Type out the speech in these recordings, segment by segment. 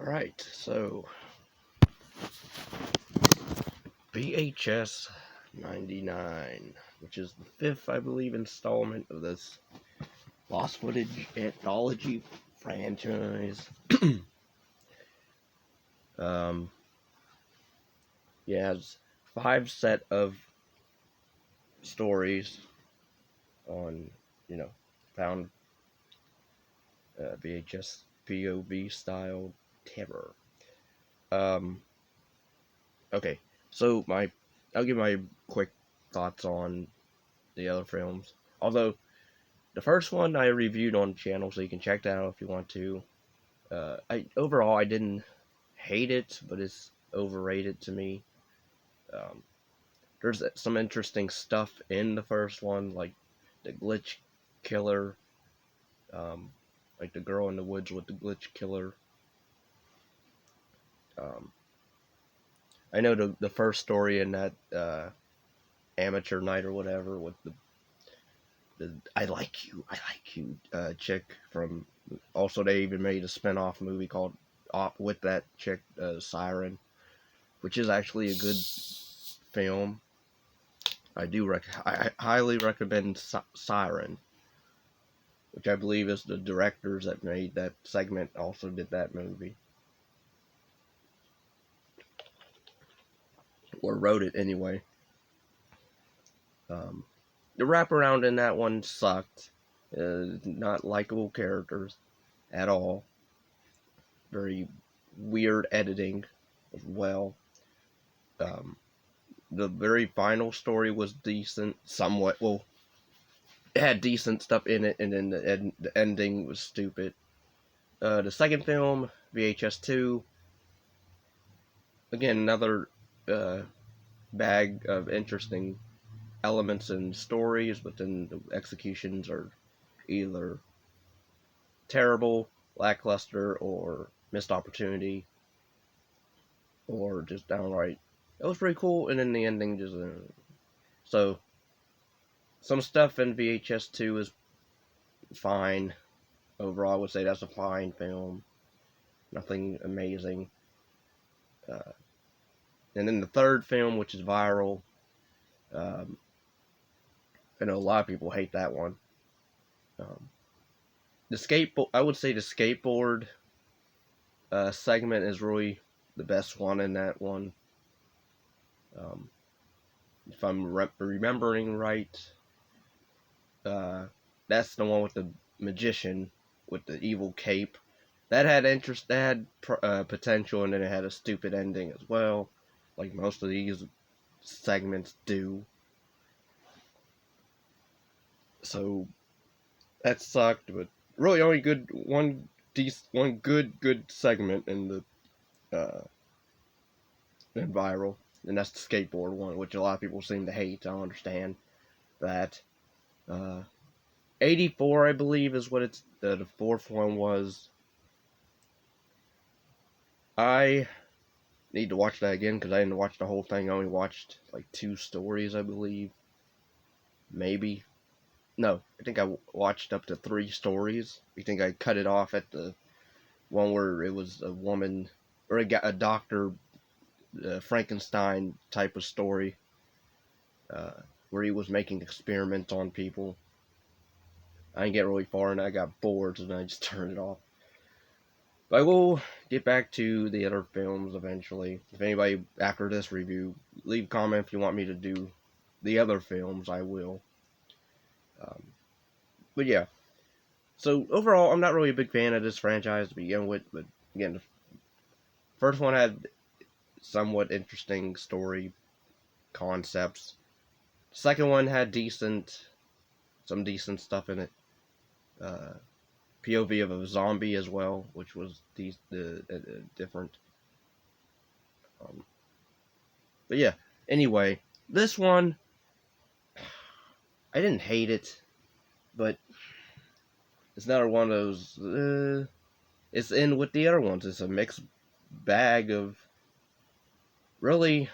Alright, so VHS 99, which is the fifth, I believe, installment of this lost footage anthology franchise. um, yeah, it has 5 set of stories on, found VHS POV style terror. Um, okay, so I'll give my quick thoughts on the other films. Although the first one I reviewed on the channel, so you can check that out if you want to. Overall I didn't hate it, but it's overrated to me. Um, there's some interesting stuff in the first one, like the glitch killer, um, like the girl in the woods with the glitch killer. Um, I know the first story in that amateur night or whatever with the I like you chick from. Also, they even made a spin-off movie called with that chick, Siren, which is actually a good film. I highly recommend Siren, which I believe is the directors that made that segment also did that movie, or wrote it anyway. The wraparound in that one sucked. Not likable characters at all. Very weird editing as well. Um, the very final story was decent, somewhat. Well, it had decent stuff in it, and then the ending was stupid. The second film, VHS 2, again, another bag of interesting elements and stories, but then the executions are either terrible, lackluster, or missed opportunity, or just downright, it was pretty cool, and then the ending just. So, some stuff in VHS 2 is fine. Overall, I would say that's a fine film. Nothing amazing. Uh, and then the third film, which is Viral, um, I know a lot of people hate that one. Um, I would say the skateboard segment is really the best one in that one. If I'm remembering right, that's the one with the magician with the evil cape. That had interest. That had potential, and then it had a stupid ending as well, like most of these segments do. So that sucked, but really only one good segment in the in Viral, and that's the skateboard one, which a lot of people seem to hate. I don't understand that. Uh, 84, I believe, is what the fourth one was. I need to watch that again because I didn't watch the whole thing. I only watched like 2 stories, I believe. Maybe. No, I think I watched up to 3 stories. I think I cut it off at the one where it was a woman or a doctor, Frankenstein type of story, where he was making experiments on people. I didn't get really far and I got bored, and I just turned it off. But I will get back to the other films eventually. If anybody, after this review, leave a comment if you want me to do the other films, I will. But yeah. So overall, I'm not really a big fan of this franchise to begin with, but again, the first one had somewhat interesting story concepts. Second one had some decent stuff in it. POV of a zombie as well, which was different. But yeah, anyway, this one, I didn't hate it, but it's another one of those. It's in with the other ones. It's a mixed bag of. Really,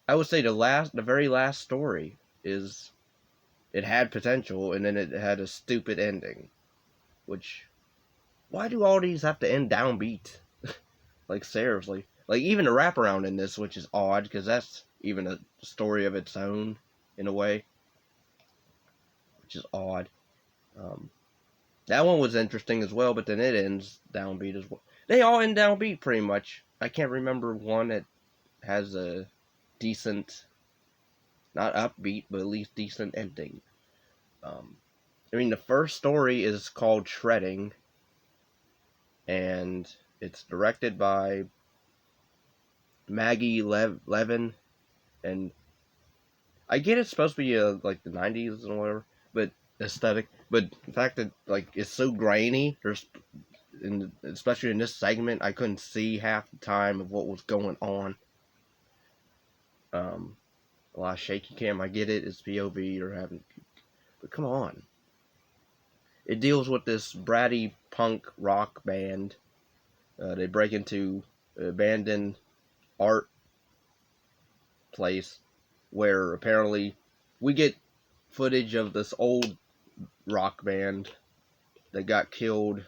I would say the very last story is. It had potential, and then it had a stupid ending. Which, why do all these have to end downbeat? Like seriously, like even the wraparound in this, which is odd because that's even a story of its own in a way, which is odd. Um, that one was interesting as well, but then it ends downbeat as well. They all end downbeat pretty much. I can't remember one that has a decent, not upbeat, but at least decent ending. Um, I mean, the first story is called Shredding, and it's directed by Maggie Levin, and I get it's supposed to be like the '90s and whatever, but aesthetic. But the fact that like it's so grainy, especially in this segment, I couldn't see half the time of what was going on. A lot of shaky cam. I get it. It's POV or having, but come on. It deals with this bratty punk rock band. They break into an abandoned art place where apparently we get footage of this old rock band that got killed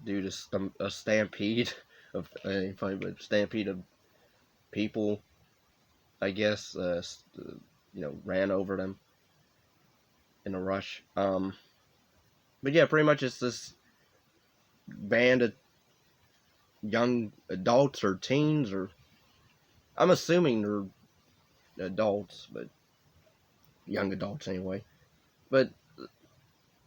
due to a stampede of stampede of people. I guess ran over them in a rush. But yeah, pretty much it's this band of young adults or teens, or I'm assuming they're adults, but young adults anyway. But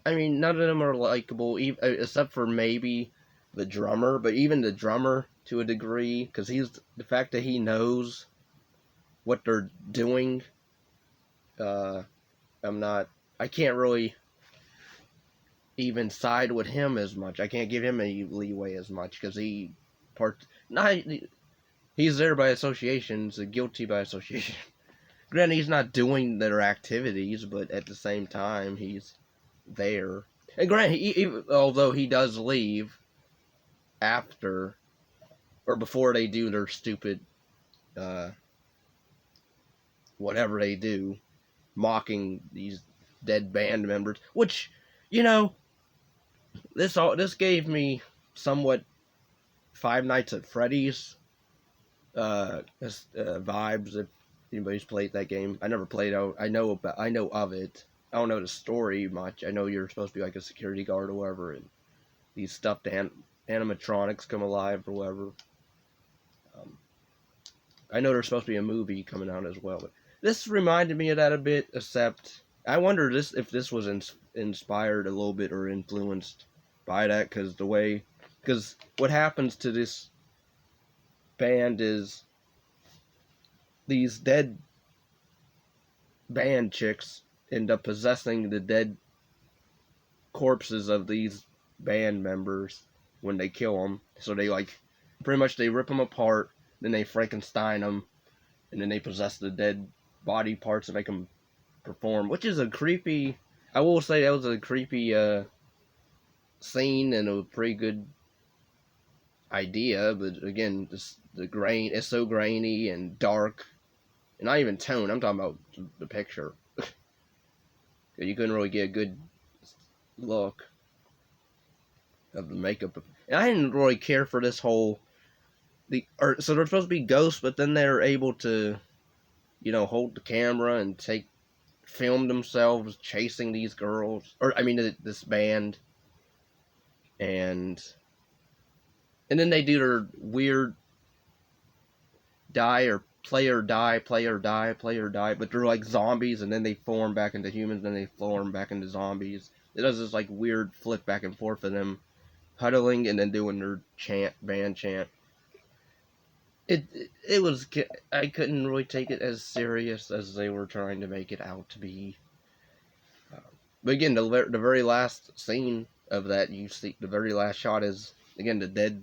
I mean, none of them are likable, except for maybe the drummer. But even the drummer, to a degree, because the fact that he knows what they're doing. I can't really even side with him as much. I can't give him any leeway as much because he's there by association, so guilty by association. Granted, he's not doing their activities, but at the same time, he's there. And granted, although he does leave after or before they do their stupid, whatever they do, mocking these dead band members, which, this gave me somewhat Five Nights at Freddy's vibes. If anybody's played that game, I never played it. I know of it. I don't know the story much. I know you're supposed to be like a security guard or whatever, and these stuffed animatronics come alive or whatever. I know there's supposed to be a movie coming out as well, but this reminded me of that a bit. Except I wonder if this was inspired a little bit or influenced by that, because what happens to this band is these dead band chicks end up possessing the dead corpses of these band members when they kill them. So they pretty much they rip them apart, then they Frankenstein them, and then they possess the dead body parts and make them perform, which is a creepy. I will say that was a creepy scene and a pretty good idea, but again, the grain is so grainy and dark, and not even tone. I'm talking about the picture. You couldn't really get a good look of the makeup. And I didn't really care for this whole so they're supposed to be ghosts, but then they're able to, hold the camera and film themselves chasing these girls, or I mean this band, and then they do their weird die or play or die, play or die, play or die, but they're like zombies, and then they form back into humans, then they form back into zombies. It does this like weird flip back and forth of them huddling and then doing their band chant. It was, I couldn't really take it as serious as they were trying to make it out to be. But again, the very last scene of that, you see, the very last shot is, again, the dead,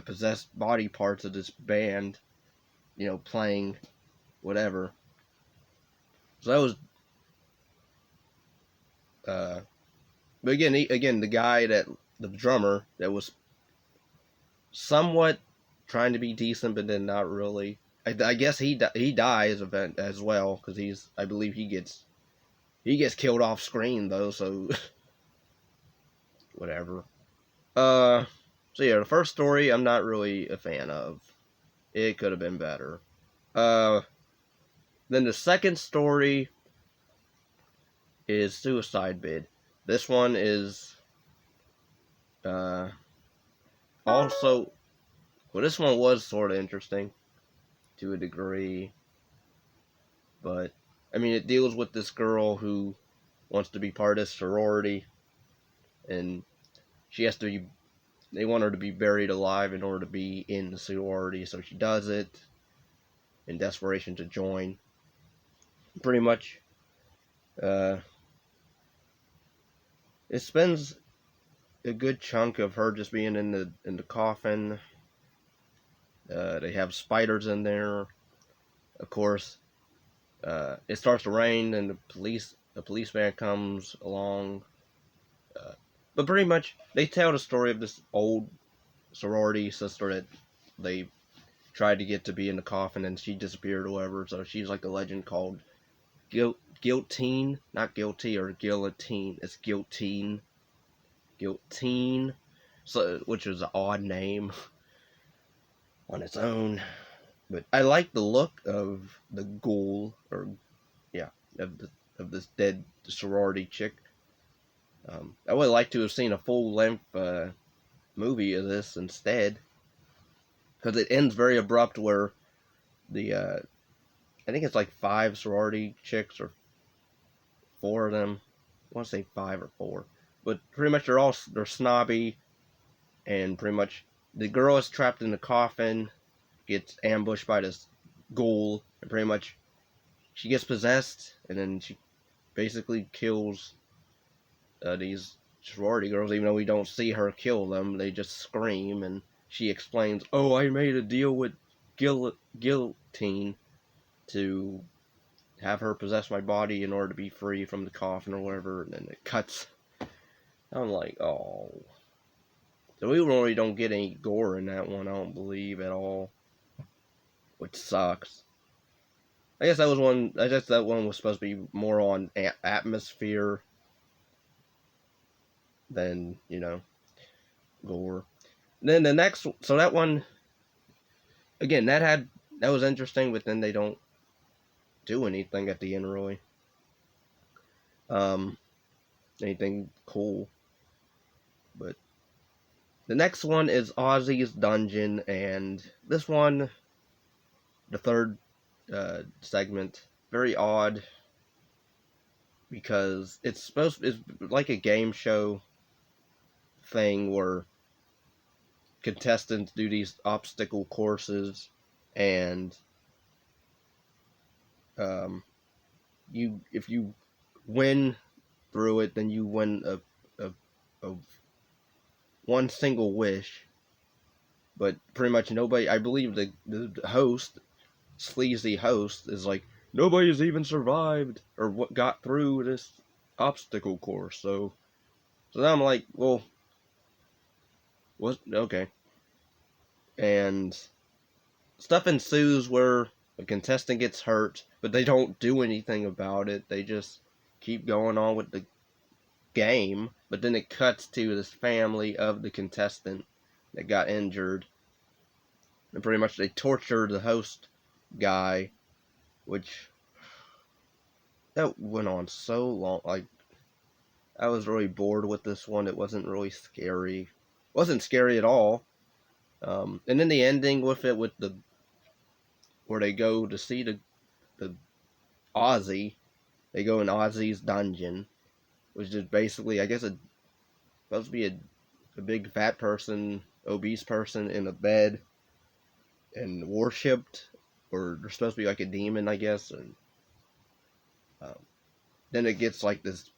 possessed body parts of this band, playing whatever. So that was, but again, the guy the drummer that was somewhat trying to be decent, but then not really. I guess he dies as well, because I believe he gets killed off screen though, so whatever. So yeah, the first story I'm not really a fan of. It could have been better. Uh, then the second story is Suicide Bid. This one is uh also this one was sort of interesting to a degree, but I mean it deals with this girl who wants to be part of this sorority, and she has to be. They want her to be buried alive in order to be in the sorority, so she does it in desperation to join. Pretty much, uh, it spends a good chunk of her just being in the coffin. They have spiders in there, of course. It starts to rain, and the policeman comes along. Uh, but pretty much, they tell the story of this old sorority sister that they tried to get to be in the coffin, and she disappeared or whatever. So she's like a legend called Guillotine, not guilty or guillotine. It's Guillotine. So, which is an odd name on its own. But I like the look of the ghoul, or yeah, of this dead sorority chick. I would like to have seen a full length movie of this instead, because it ends very abrupt. Where the I think it's like 5 sorority chicks or 4 of them. I want to say 5 or 4, but pretty much they're snobby, and pretty much the girl is trapped in the coffin, gets ambushed by this ghoul, and pretty much she gets possessed, and then she basically kills these sorority girls. Even though we don't see her kill them, they just scream, and she explains, "Oh, I made a deal with Guillotine to have her possess my body in order to be free from the coffin or whatever," and then it cuts. I'm like, oh. So we really don't get any gore in that one, I don't believe, at all, which sucks. I guess that one was supposed to be more on atmosphere than, gore. And then the next, so that one, again, that was interesting, but then they don't do anything at the end, really. Um, Anything cool. But the next one is Ozzy's Dungeon, and this one, the third segment, very odd because it's like a game show thing where contestants do these obstacle courses, and if you win through it, then you win a one single wish. But pretty much nobody, I believe the host, sleazy host, is like, nobody's even survived or what got through this obstacle course. So now I'm like, well, what? Okay. And stuff ensues where a contestant gets hurt, but they don't do anything about it. They just keep going on with the game. But then it cuts to this family of the contestant that got injured, and pretty much they torture the host guy, which that went on so long. Like, I was really bored with this one. It wasn't really scary. It wasn't scary at all. And then the ending with it, with the where they go to see the Ozzy. They go in Ozzy's dungeon, which is basically, I guess, supposed to be a big fat person, obese person in a bed and worshipped, or they're supposed to be like a demon, I guess. And um, then it gets like this.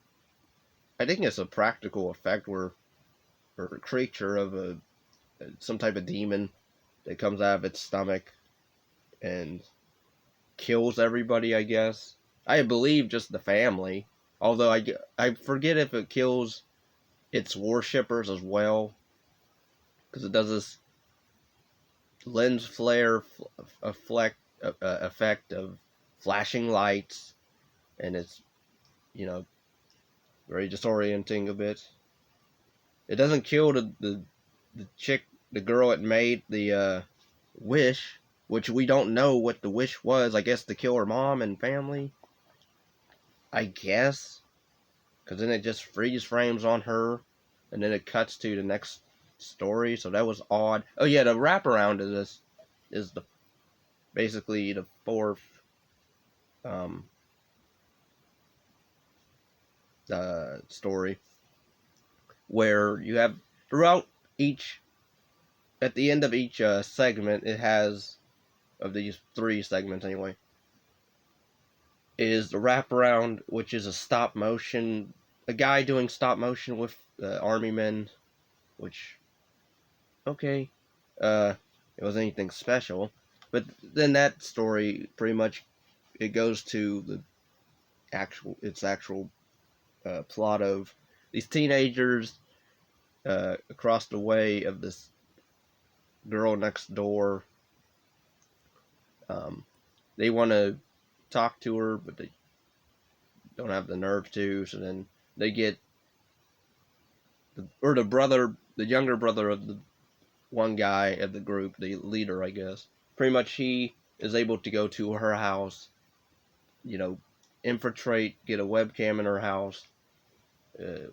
I think it's a practical effect where or a creature of some type of demon that comes out of its stomach and kills everybody, I guess. I believe just the family. Although I forget if it kills its worshippers as well. Because it does this lens flare effect of flashing lights. And it's, you know, very disorienting a bit. It doesn't kill the girl that made the wish, which we don't know what the wish was. I guess to kill her mom and family. I guess, because then it just freeze frames on her, and then it cuts to the next story. So that was odd. Oh yeah, the wraparound of this is the basically the fourth um, story, where you have throughout each at the end of each segment, it has of these three segments anyway, is the wraparound, which is a stop motion, a guy doing stop motion with army men, which okay, it wasn't anything special, but then that story pretty much it goes to the actual plot of these teenagers across the way of this girl next door. Um, they want to talk to her, but they don't have the nerve to. So then they get the younger brother of the one guy of the group, the leader, I guess. Pretty much, he is able to go to her house, you know, infiltrate, get a webcam in her house, uh,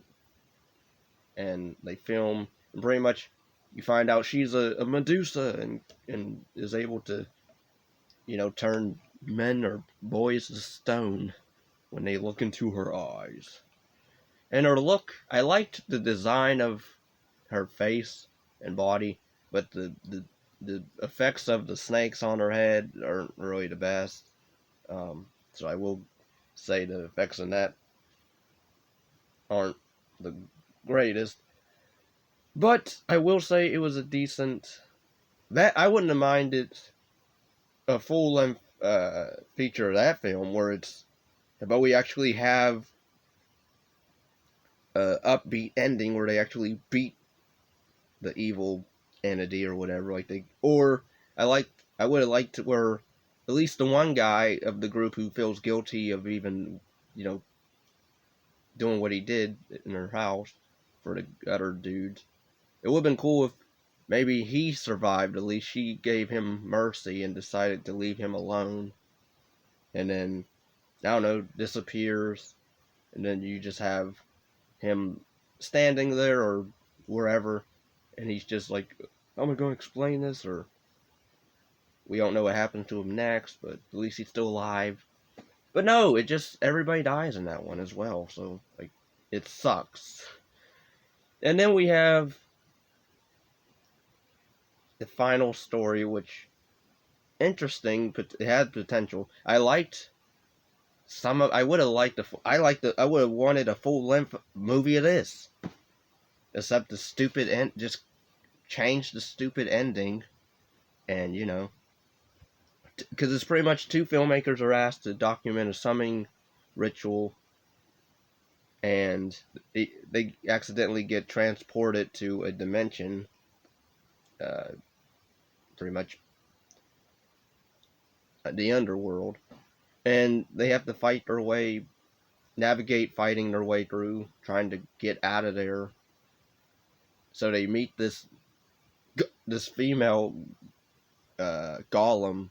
and they film. And pretty much, you find out she's a Medusa and is able to, turn men or boys to stone when they look into her eyes. And her look, I liked the design of her face and body, but the effects of the snakes on her head aren't really the best. So I will say the effects in that aren't the greatest. But I will say it was a decent. That I wouldn't have minded a full length feature of that film where it's, but we actually have a upbeat ending where they actually beat the evil entity or whatever, or I would have liked to where at least the one guy of the group who feels guilty of even, doing what he did in her house for the other dudes. It would have been cool if maybe he survived, at least she gave him mercy and decided to leave him alone. And then, I don't know, disappears. And then you just have him standing there or wherever. And he's just like, how am I going to explain this? Or we don't know what happens to him next, but at least he's still alive. But no, it just, everybody dies in that one as well. So, it sucks. And then we have the final story, which interesting, but it had potential. I liked some of. I would have liked the. I would have wanted a full length movie of this, except the stupid end. Just change the stupid ending, and because it's pretty much two filmmakers are asked to document a summoning ritual, and they accidentally get transported to a dimension. Pretty much the underworld, and they have to navigate fighting their way through, trying to get out of there. So they meet this female golem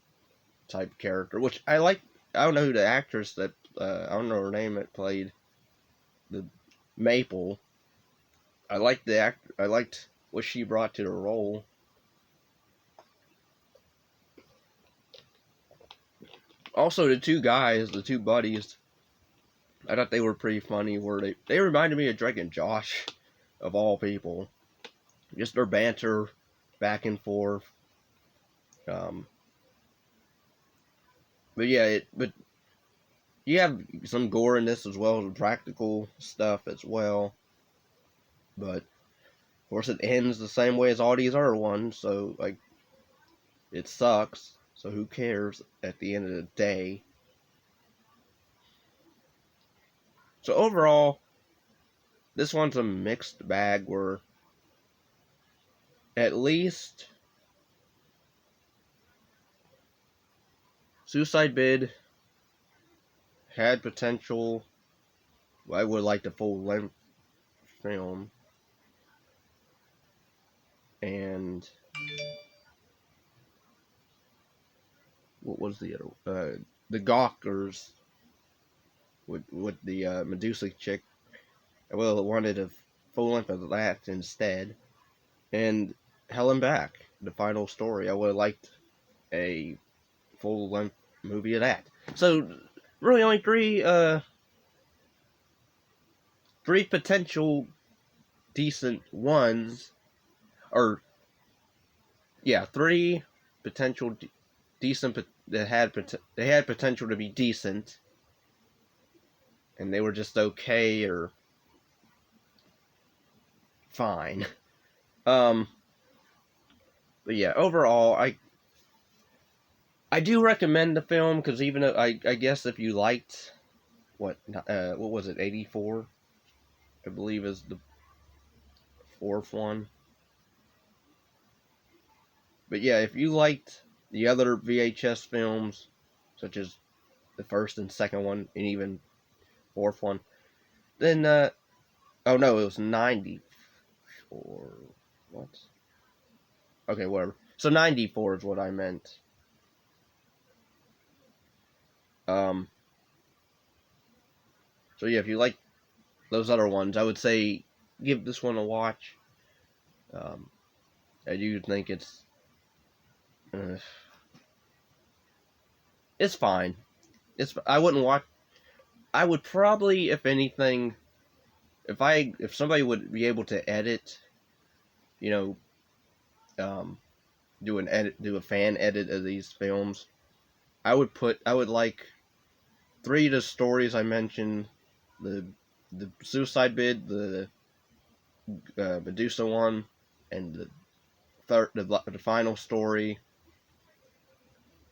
type character, which I like. I don't know who the actress that I don't know her name that played the Maple. I liked I liked what she brought to the role. Also, the two guys, the two buddies, I thought they were pretty funny. Where they reminded me of Drake and Josh, of all people. Just their banter, back and forth. But yeah, but you have some gore in this as well as practical stuff as well. But of course, it ends the same way as all these other ones. So it sucks. So who cares at the end of the day? So overall, this one's a mixed bag where at least Suicide Bid had potential. I would like the full length film. and what was the other? The Gawkers with the Medusa chick. I would have wanted a full length of that instead. And Hell and Back, the final story. I would have liked a full length movie of that. So really only three potential decent ones, or yeah, three potential decent that had potential to be decent, and they were just okay or fine. Um, but yeah, overall, I do recommend the film because even though I guess if you liked what was it, 84, I believe is the fourth one. But yeah, if you liked the other VHS films, such as the first and second one, and even fourth one, then oh no, it was 94. What? Okay, whatever. So 94 is what I meant. Um. So yeah, if you like those other ones, I would say give this one a watch. Um, I do think uh, it's fine. I wouldn't watch. I would probably, if anything, if somebody would be able to edit, you know, um, do a fan edit of these films, I would like three of the stories I mentioned, the suicide bid, the Medusa one, and the final story.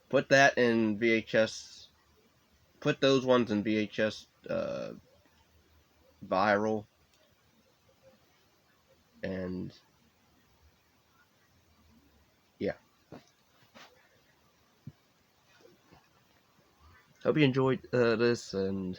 Put that in VHS. Put those ones in VHS viral, and yeah. Hope you enjoyed this, and